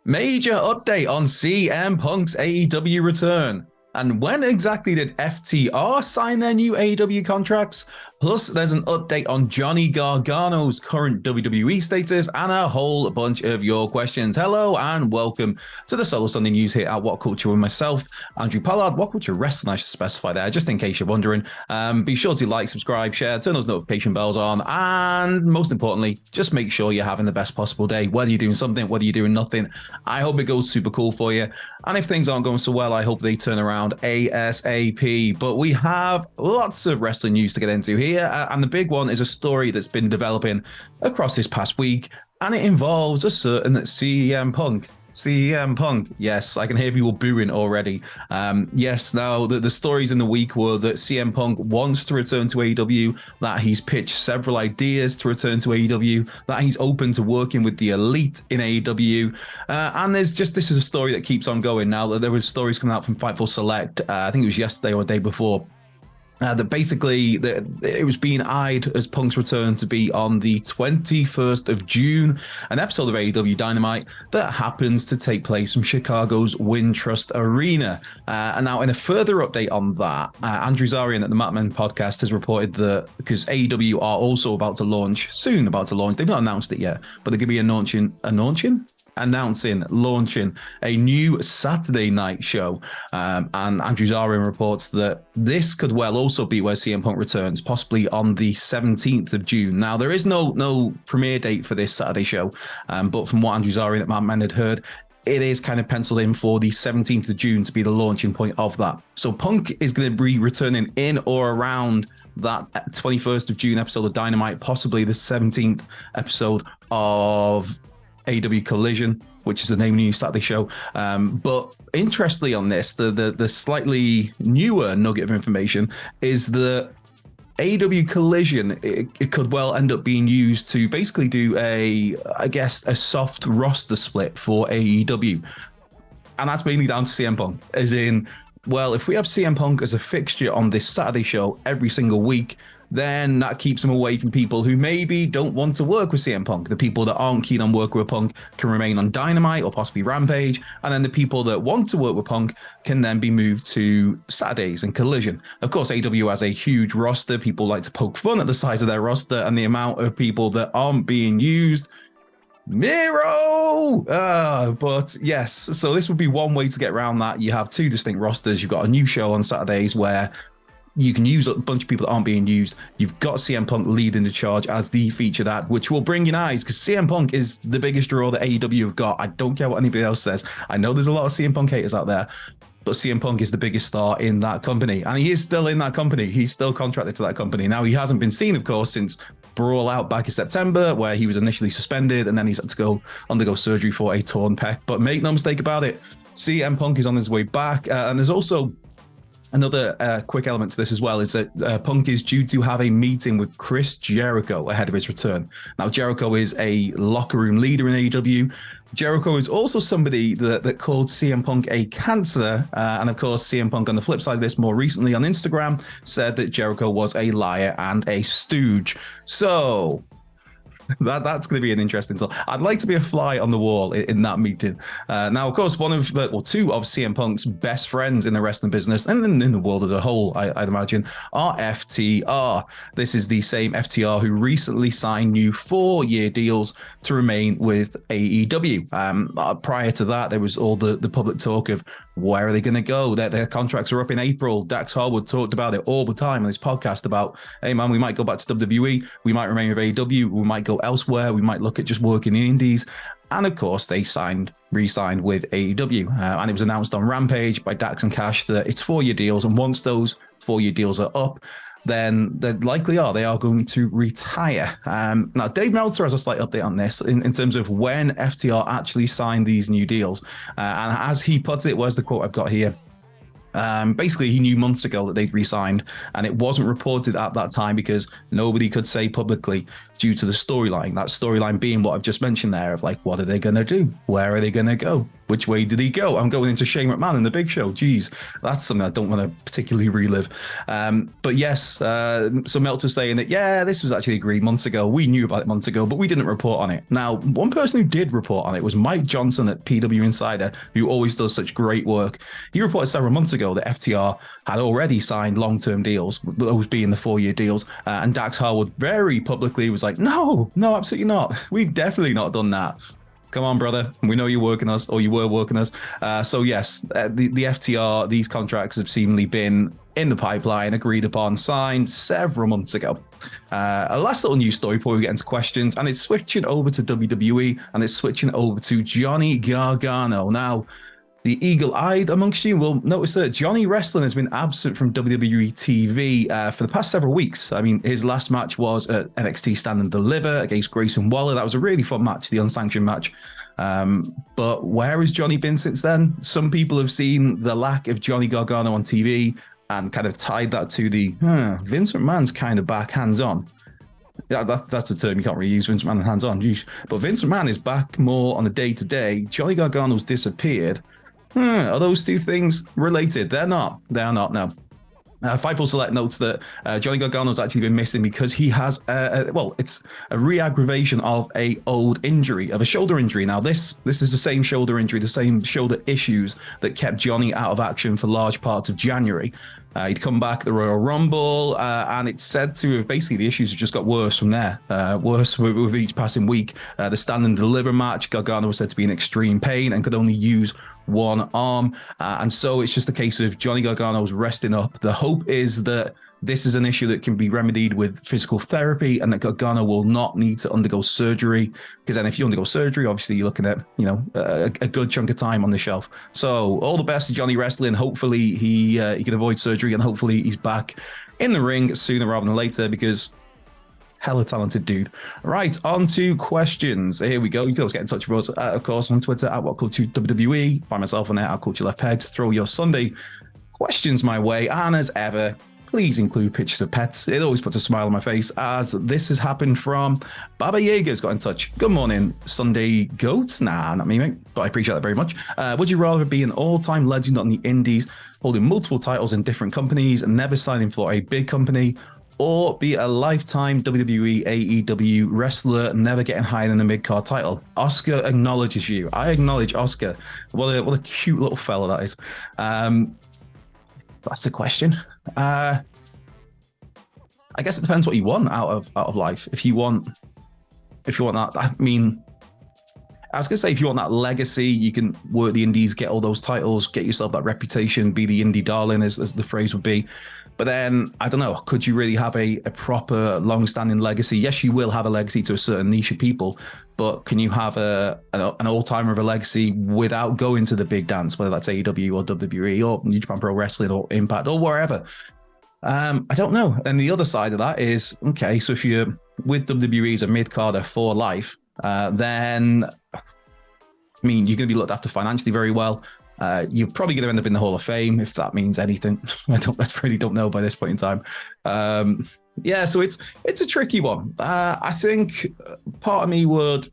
Major update on CM Punk's AEW return. And when exactly did FTR sign their new AEW contracts? Plus, there's an update on Johnny Gargano's current WWE status and a whole bunch of your questions. Hello and welcome to the Solo Sunday News here at WhatCulture with myself, Andrew Pollard. WhatCulture Wrestling, I should specify there, just in case you're wondering. Be sure to like, subscribe, share, turn those notification bells on, and most importantly, just make sure you're having the best possible day. Whether you're doing something, whether you're doing nothing, I hope it goes super cool for you. And if things aren't going so well, I hope they turn around ASAP. But we have lots of wrestling news to get into here, and the big one is a story that's been developing across this past week, and it involves a certain CM Punk. CM Punk, yes, I can hear people booing already. Yes, now the stories in the week were that CM Punk wants to return to AEW, that he's pitched several ideas to return to AEW, that he's open to working with the elite in AEW, and this is a story that keeps on going. Now, there was stories coming out from Fightful Select, I think it was yesterday or the day before, that basically it was being eyed as Punk's return to be on the 21st of June, an episode of AEW Dynamite that happens to take place from Chicago's Wintrust Arena. And now, in a further update on that, Andrew Zarian at the Matman podcast has reported that because AEW are also about to launch, they've not announced it yet, but they're going to be launching a new Saturday night show. And Andrew Zarian reports that this could well also be where CM Punk returns, possibly on the 17th of June. Now, there is no premiere date for this Saturday show, but from what Andrew Zarian at Madman had heard, it is kind of penciled in for the 17th of June to be the launching point of that. So Punk is going to be returning in or around that 21st of June episode of Dynamite, possibly the 17th episode of AEW Collision, which is the name of the new Saturday show. But interestingly on this, the slightly newer nugget of information is that AEW Collision, it could well end up being used to basically do a soft roster split for AEW. And that's mainly down to CM Punk, as in, well, if we have CM Punk as a fixture on this Saturday show every single week, then that keeps him away from people who maybe don't want to work with CM Punk. The people that aren't keen on working with Punk can remain on Dynamite or possibly Rampage, and then the people that want to work with Punk can then be moved to Saturdays and Collision. Of course, AEW has a huge roster. People like to poke fun at the size of their roster and the amount of people that aren't being used. Miro! But yes, so this would be one way to get around that. You have two distinct rosters. You've got a new show on Saturdays where you can use a bunch of people that aren't being used. You've got CM Punk leading the charge as the featured ad, which will bring in eyes because CM Punk is the biggest draw that AEW have got. I don't care what anybody else says. I know there's a lot of CM Punk haters out there, but CM Punk is the biggest star in that company. And he is still in that company. He's still contracted to that company. Now, he hasn't been seen, of course, since Brawl Out back in September, where he was initially suspended and then he's had to undergo surgery for a torn pec. But make no mistake about it, CM Punk is on his way back. And there's also another quick element to this as well, is that Punk is due to have a meeting with Chris Jericho ahead of his return. Now, Jericho is a locker room leader in AEW. Jericho is also somebody that called CM Punk a cancer. And of course, CM Punk, on the flip side of this, more recently on Instagram, said that Jericho was a liar and a stooge. So that's going to be an interesting talk. I'd like to be a fly on the wall in that meeting. Now, of course, two of CM Punk's best friends in the wrestling business and in the world as a whole, I'd imagine, are FTR. This is the same FTR who recently signed new 4-year deals to remain with AEW. Prior to that, there was all the public talk of where are they going to go? Their contracts are up in April. Dax Harwood talked about it all the time on his podcast about, hey man, we might go back to WWE, we might remain with AEW, we might go elsewhere, we might look at just working in indies. And of course, they re-signed with AEW. And it was announced on Rampage by Dax and Cash that it's 4-year deals. And once those 4-year deals are up, then they are going to retire. Now, Dave Meltzer has a slight update on this in terms of when FTR actually signed these new deals. And as he puts it, where's the quote I've got here? Basically, he knew months ago that they'd re-signed, and it wasn't reported at that time because nobody could say publicly due to the storyline. That storyline being what I've just mentioned there of like, what are they going to do? Where are they going to go? Which way did he go? I'm going into Shane McMahon in the Big Show. Jeez, that's something I don't want to particularly relive. But yes, so Meltzer's saying that, yeah, this was actually agreed months ago. We knew about it months ago, but we didn't report on it. Now, one person who did report on it was Mike Johnson at PW Insider, who always does such great work. He reported several months ago that FTR had already signed long-term deals, those being the 4-year deals. And Dax Harwood very publicly was like, no, absolutely not. We've definitely not done that. Come on, brother. We know you're working us, or you were working us. So yes, the FTR, these contracts have seemingly been in the pipeline, agreed upon, signed several months ago. A last little news story before we get into questions, and it's switching over to WWE, and it's switching over to Johnny Gargano. Now, the eagle-eyed amongst you will notice that Johnny Wrestling has been absent from WWE TV for the past several weeks. I mean, his last match was at NXT Stand and Deliver against Grayson Waller. That was a really fun match, the unsanctioned match. But where has Johnny been since then? Some people have seen the lack of Johnny Gargano on TV and kind of tied that to the Vince McMahon's kind of back hands-on. Yeah, that's a term you can't really use, Vince McMahon hands-on. But Vince McMahon is back more on a day-to-day. Johnny Gargano's disappeared. Are those two things related? They're not. No. Fightful Select notes that Johnny Gargano's actually been missing because he has, it's a re-aggravation of a old injury, of a shoulder injury. Now, this is the same shoulder injury, the same shoulder issues that kept Johnny out of action for large parts of January. He'd come back at the Royal Rumble, and it's said to have basically the issues have just got worse from there, worse with each passing week. The Stand and Deliver match, Gargano was said to be in extreme pain and could only use one arm. And so it's just a case of Johnny Gargano's resting up. The hope is that this is an issue that can be remedied with physical therapy and that Gargano will not need to undergo surgery. Because then if you undergo surgery, obviously you're looking at, a good chunk of time on the shelf. So all the best to Johnny Wrestling. Hopefully he can avoid surgery and hopefully he's back in the ring sooner rather than later because hella talented dude. Right, on to questions. Here we go. You can always get in touch with us, of course, on Twitter at WhatCulture WWE. Find myself on there at Culture Left Peg to throw your Sunday questions my way. And as ever, please include pictures of pets. It always puts a smile on my face, as this has happened from Baba Yeager's got in touch. Good morning, Sunday Goats. Nah, not me, mate, but I appreciate that very much. Would you rather be an all-time legend on the indies, holding multiple titles in different companies and never signing for a big company, or be a lifetime WWE AEW wrestler, never getting higher than the mid-card title? Oscar acknowledges you. I acknowledge Oscar. What a cute little fella that is. That's the question. I guess it depends what you want out of life. If you want that, I mean, I was gonna say if you want that legacy, you can work the indies, get all those titles, get yourself that reputation, be the indie darling, as the phrase would be. But then I don't know, could you really have a proper long-standing legacy? Yes, you will have a legacy to a certain niche of people, but can you have an all-timer of a legacy without going to the big dance, whether that's AEW or WWE or New Japan Pro Wrestling or Impact or wherever? I don't know. And the other side of that is, okay, so if you're with WWE as a mid-carder for life, then, I mean, you're going to be looked after financially very well. You're probably going to end up in the Hall of Fame, if that means anything. I really don't know by this point in time. Yeah, so it's a tricky one. I think part of me would,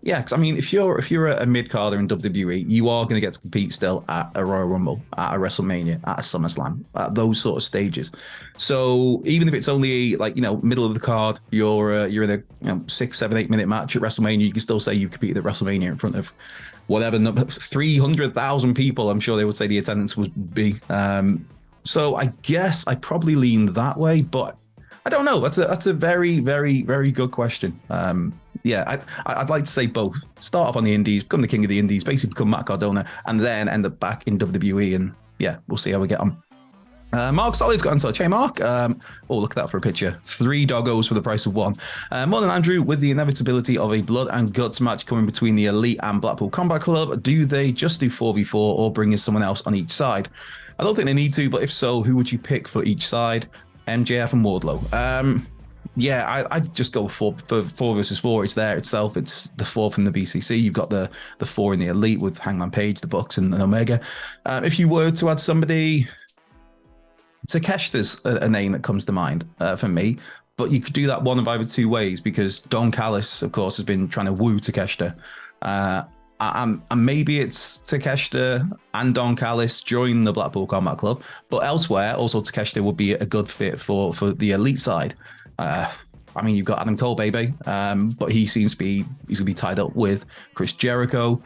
yeah, because I mean, if you're a mid-carder in WWE, you are going to get to compete still at a Royal Rumble, at a WrestleMania, at a SummerSlam, at those sort of stages. So even if it's only middle of the card, you're in a 6, 7, 8 minute match at WrestleMania, you can still say you competed at WrestleMania in front of whatever number, 300,000 people. I'm sure they would say the attendance would be. So I guess I probably lean that way, but I don't know. That's a very, very, very good question. Yeah, I'd like to say both. Start off on the indies, become the king of the indies, basically become Matt Cardona, and then end up back in WWE. And yeah, we'll see how we get on. Mark Solid's got in touch. Hey, Mark. Oh, look at that for a picture. 3 doggos for the price of 1. More than Andrew, with the inevitability of a blood and guts match coming between the Elite and Blackpool Combat Club, do they just do 4v4 or bring in someone else on each side? I don't think they need to, but if so, who would you pick for each side? MJF and Wardlow. Yeah, I'd just go for 4 versus 4. It's there itself. It's the 4 from the BCC. You've got the 4 in the Elite with Hangman Page, the Bucks, and Omega. If you were to add somebody, Takeshita's a name that comes to mind for me, but you could do that one of either two ways, because Don Callis, of course, has been trying to woo Takeshita. And maybe it's Takeshita and Don Callis join the Blackpool Combat Club, but elsewhere, also Takeshita would be a good fit for the elite side. I mean, you've got Adam Cole, baby, but he's going to be tied up with Chris Jericho.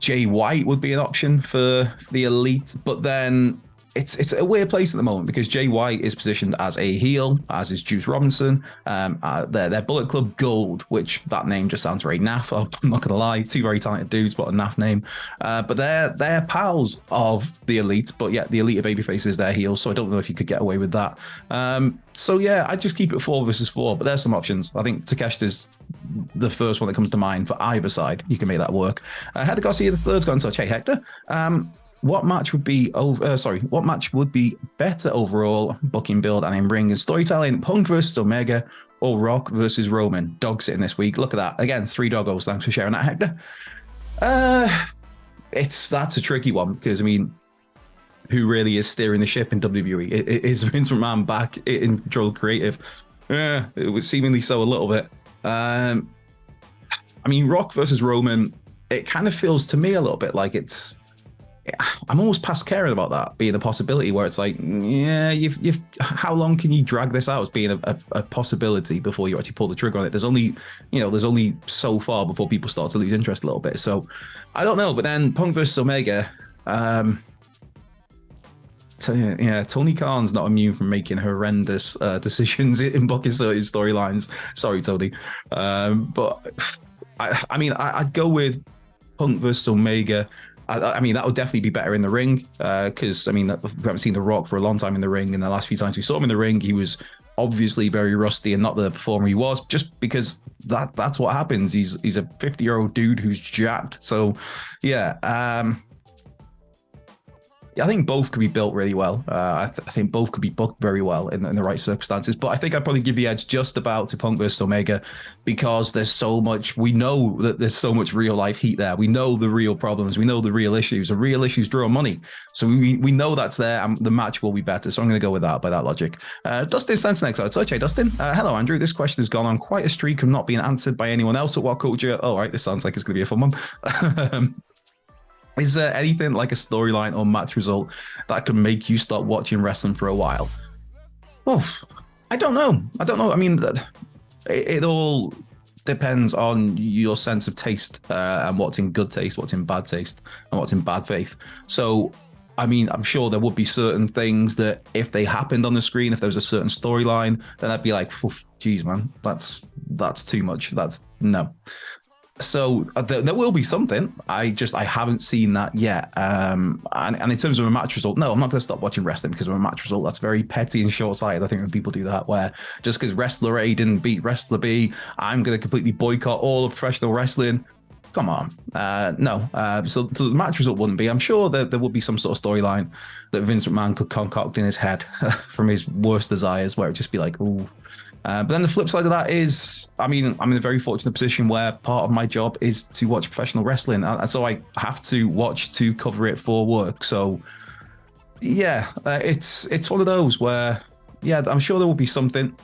Jay White would be an option for the elite, but then it's a weird place at the moment because Jay White is positioned as a heel, as is Juice Robinson. They're Bullet Club Gold, which that name just sounds very naff. I'm not gonna lie, two very talented dudes, but a naff name. But they're pals of the elite, but yet the elite of babyface is their heels, so I don't know if you could get away with that. So yeah, I'd just keep it 4 versus 4, but there's some options. I think Takeshita's the first one that comes to mind for either side. You can make that work. Hector Garcia the third's got in touch. Hey Hector, what match would be what match would be better overall, booking, build, and in ring and storytelling? Punk versus Omega or Rock versus Roman? Dog sitting this week. Look at that. Again, 3 doggos. Thanks for sharing that, Hector. That's a tricky one because I mean, who really is steering the ship in WWE? Is Vince McMahon back in control creative? Yeah, it was seemingly so a little bit. I mean, Rock versus Roman, it kind of feels to me a little bit like I'm almost past caring about that being a possibility where it's like, yeah, you've how long can you drag this out as being a possibility before you actually pull the trigger on it? There's only so far before people start to lose interest a little bit. So I don't know. But then Punk versus Omega, Tony Khan's not immune from making horrendous decisions in booking certain storylines. Sorry, Tony. But I mean, I'd go with Punk versus Omega. I mean, that would definitely be better in the ring because, I mean, we haven't seen The Rock for a long time in the ring. And the last few times we saw him in the ring, he was obviously very rusty and not the performer he was, just because that's what happens. He's a 50-year-old dude who's jacked. So, yeah. I think both could be built really well. I think both could be booked very well in the right circumstances. But I think I'd probably give the edge just about to Punk versus Omega because there's so much. We know that there's so much real life heat there. We know the real problems. We know the real issues. The real issues draw money. So we know that's there and the match will be better. So I'm going to go with that by that logic. Dustin Stenson next out. Hey, Dustin. Hello, Andrew. This question has gone on quite a streak of not being answered by anyone else at WhatCulture. All right, this sounds like it's going to be a fun one. Is there anything like a storyline or match result that could make you stop watching wrestling for a while? Oh, I don't know. I mean, it all depends on your sense of taste and what's in good taste, what's in bad taste, and what's in bad faith. So, I mean, I'm sure there would be certain things that if they happened on the screen, if there was a certain storyline, then I'd be like, geez, man, that's too much. That's no. So there will be something. I haven't seen that yet. And in terms of a match result, no, I'm not going to stop watching wrestling because of a match result. That's very petty and short-sighted. I think when people do that, where just because wrestler A didn't beat wrestler B, I'm going to completely boycott all of professional wrestling. Come on. No. So the match result wouldn't be. I'm sure that there would be some sort of storyline that Vince McMahon could concoct in his head from his worst desires, where it'd just be like, ooh. But then the flip side of that is, I mean, I'm in a very fortunate position where part of my job is to watch professional wrestling. And so I have to watch to cover it for work. So, yeah, it's one of those where, yeah, I'm sure there will be something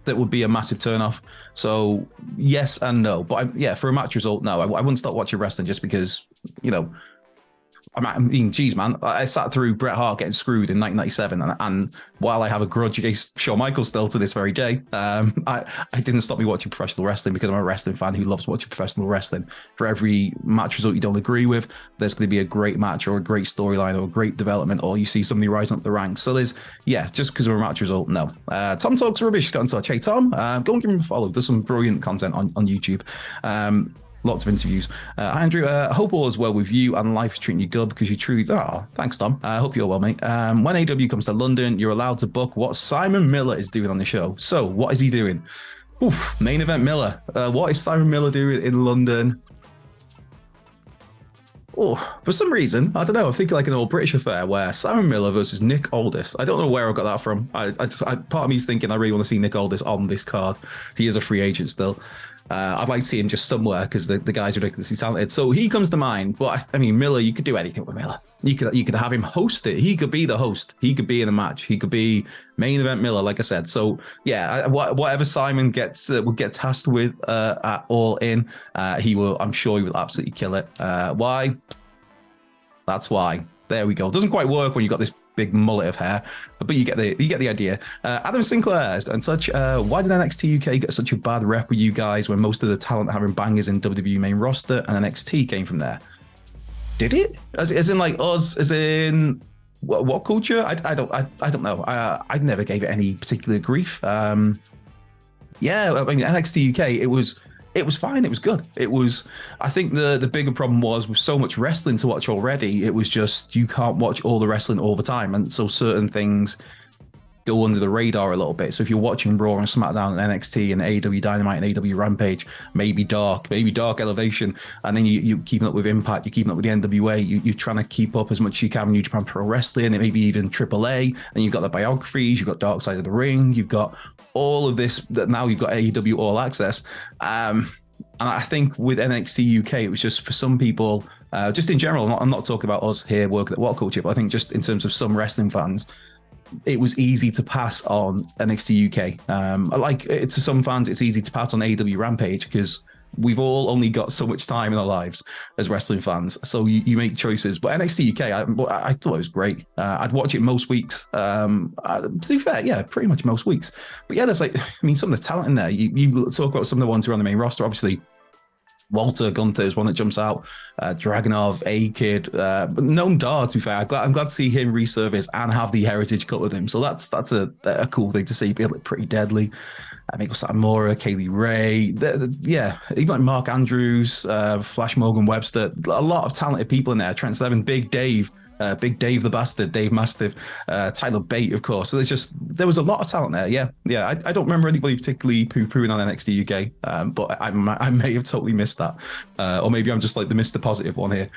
that would be a massive turnoff. So, yes and no. But, for a match result, no, I wouldn't stop watching wrestling just because, I mean, geez, man, I sat through Bret Hart getting screwed in 1997, and while I have a grudge against Shawn Michaels still to this very day, I didn't stop me watching professional wrestling because I'm a wrestling fan who loves watching professional wrestling. For every match result you don't agree with, there's going to be a great match or a great storyline or a great development, or you see somebody rising up the ranks. So there's, just because of a match result, no. Tom Talks Rubbish got in touch. Hey, Tom, go and give him a follow. There's some brilliant content on YouTube. Lots of interviews. Hi, Andrew. I hope all is well with you and life is treating you good because you truly... Oh, thanks, Tom. I hope you're well, mate. When AEW comes to London, you're allowed to book what Simon Miller is doing on the show. So, what is he doing? Main event Miller. What is Simon Miller doing in London? For some reason, I don't know, I'm thinking like an old British affair where Simon Miller versus Nick Aldis. I don't know where I got that from. Part of me is thinking I really want to see Nick Aldis on this card. He is a free agent still. I'd like to see him just somewhere because the guy's ridiculously talented. So he comes to mind. But I mean, Miller, you could do anything with Miller. You could have him host it. He could be the host. He could be in the match. He could be main event Miller, like I said. So yeah, whatever Simon gets will get tasked with at All In, he will. I'm sure he will absolutely kill it. Why? That's why. There we go. Doesn't quite work when you've got this big mullet of hair, but you get the idea. Adam Sinclair and such. Why did NXT UK get such a bad rep with you guys when most of the talent having bangers in WWE main roster and NXT came from there? Did it? As in like us? As in WhatCulture? I don't know. I never gave it any particular grief. Yeah, I mean NXT UK. It was fine. It was good. It was. I think the bigger problem was with so much wrestling to watch already. It was just you can't watch all the wrestling all the time, and so certain things go under the radar a little bit. So if you're watching Raw and SmackDown and NXT and AEW Dynamite and AEW Rampage, maybe Dark Elevation, and then you keeping up with Impact, you're keeping up with the NWA, you're trying to keep up as much as you can with New Japan Pro Wrestling, and maybe even AAA, and you've got the biographies, you've got Dark Side of the Ring, you've got all of this, that now you've got AEW All Access. And I think with NXT UK, it was just for some people, just in general, I'm not talking about us here working at WhatCulture, but I think just in terms of some wrestling fans, it was easy to pass on NXT UK. Like to some fans, it's easy to pass on AEW Rampage because we've all only got so much time in our lives as wrestling fans. So you make choices. But NXT UK, I thought it was great. I'd watch it most weeks. To be fair, yeah, pretty much most weeks. But yeah, there's some of the talent in there. You talk about some of the ones who are on the main roster, obviously. Walter Gunther is one that jumps out. Dragunov, A-Kid, but Noam Dar, to be fair. I'm glad to see him resurface and have the heritage cut with him. So that's a cool thing to see. Be pretty deadly. Mako Satomura, Kaylee Ray, yeah, even like Mark Andrews, Flash Morgan Webster, a lot of talented people in there. Trent Seven, Big Dave the Bastard, Dave Mastiff, Tyler Bate, of course. So there was a lot of talent there. Yeah. I don't remember anybody particularly poo-pooing on NXT UK, but I may have totally missed that, or maybe I'm just like the Mr. Positive one here.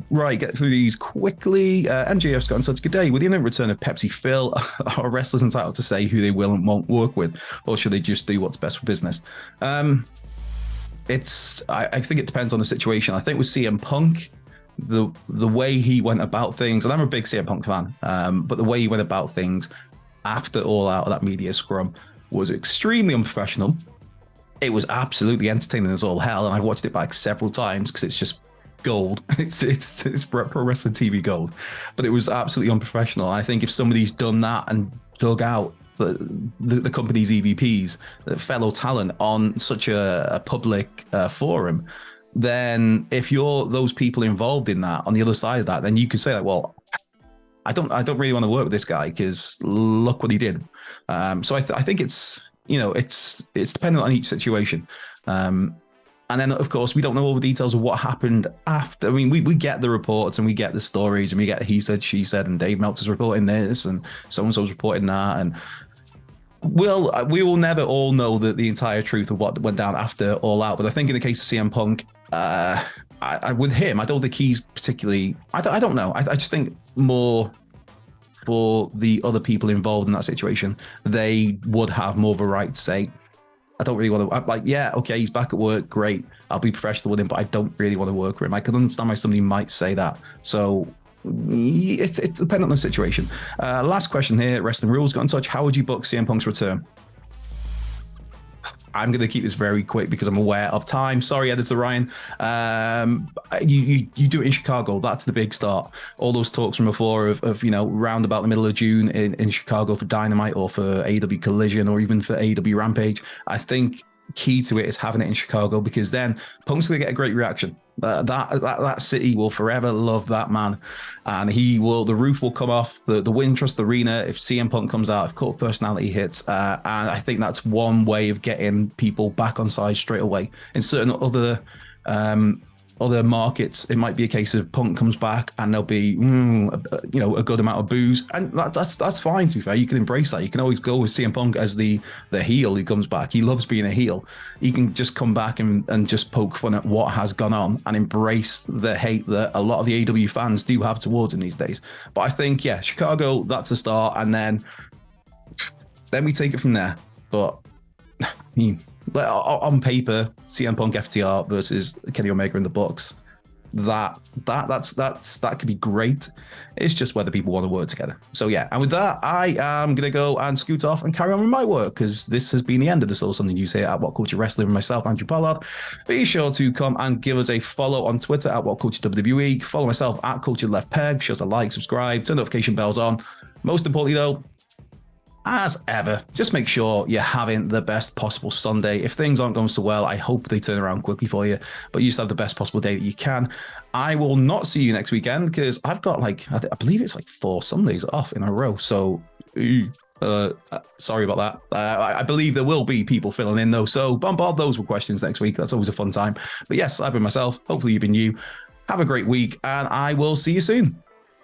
Right, get through these quickly. MJF's got in touch. Good day. With the imminent return of Pepsi Phil, are wrestlers entitled to say who they will and won't work with, or should they just do what's best for business? I think it depends on the situation. I think with CM Punk, the way he went about things, and I'm a big CM Punk fan, but the way he went about things after All Out of that media scrum was extremely unprofessional. It was absolutely entertaining as all hell, and I've watched it back several times because it's just gold. It's pro wrestling TV gold, but it was absolutely unprofessional. I think if somebody's done that and dug out the company's EVPs, the fellow talent on such a public forum, then if you're those people involved in that on the other side of that, then you could say like, well, I don't really want to work with this guy because look what he did. So I think it's dependent on each situation. And then of course we don't know all the details of what happened after. I mean, we get the reports and we get the stories and we get he said, she said, and Dave Meltzer's reporting this and so-and-so's reporting that, and we will never all know the entire truth of what went down after All Out. But I think in the case of CM Punk, with him, I don't think he's particularly. I don't know. I just think more for the other people involved in that situation, they would have more of a right to say, I don't really want to. I'm like, yeah, okay, he's back at work, great. I'll be professional with him, but I don't really want to work with him. I can understand why somebody might say that. So it's dependent on the situation. Last question here. Wrestling Rules got in touch. How would you book CM Punk's return? I'm going to keep this very quick because I'm aware of time. Sorry, Editor Ryan. You do it in Chicago. That's the big start. All those talks from before of round about the middle of June in Chicago for Dynamite or for AEW Collision or even for AEW Rampage. I think key to it is having it in Chicago because then Punk's going to get a great reaction. That city will forever love that man, and the roof will come off the Wintrust Arena if CM Punk comes out, if Cult Personality hits, and I think that's one way of getting people back on side straight away. In certain other markets, it might be a case of Punk comes back and there'll be a good amount of boos, and that's fine. To be fair, you can embrace that. You can always go with CM Punk as the heel who comes back. He loves being a heel. He can just come back and just poke fun at what has gone on and embrace the hate that a lot of the AEW fans do have towards him these days. But I think, yeah, Chicago, that's a start, and then we take it from there. But Like, on paper, CM Punk FTR versus Kenny Omega in the Bucks. That could be great. It's just whether people want to work together. So yeah, and with that, I am gonna go and scoot off and carry on with my work, because this has been the end of this Little Something News here at What Culture Wrestling with myself, Andrew Pollard. Be sure to come and give us a follow on Twitter at What Culture WWE. Follow myself at Culture Left Peg. Be sure to like, subscribe, turn notification bells on. Most importantly though, as ever, just make sure you're having the best possible Sunday. If things aren't going so well, I hope they turn around quickly for you, but you just have the best possible day that you can. I will not see you next weekend because I've got I believe it's 4 Sundays off in a row. So sorry about that. I believe there will be people filling in though. So bombard those with questions next week. That's always a fun time. But yes, I've been myself. Hopefully you've been you. Have a great week and I will see you soon.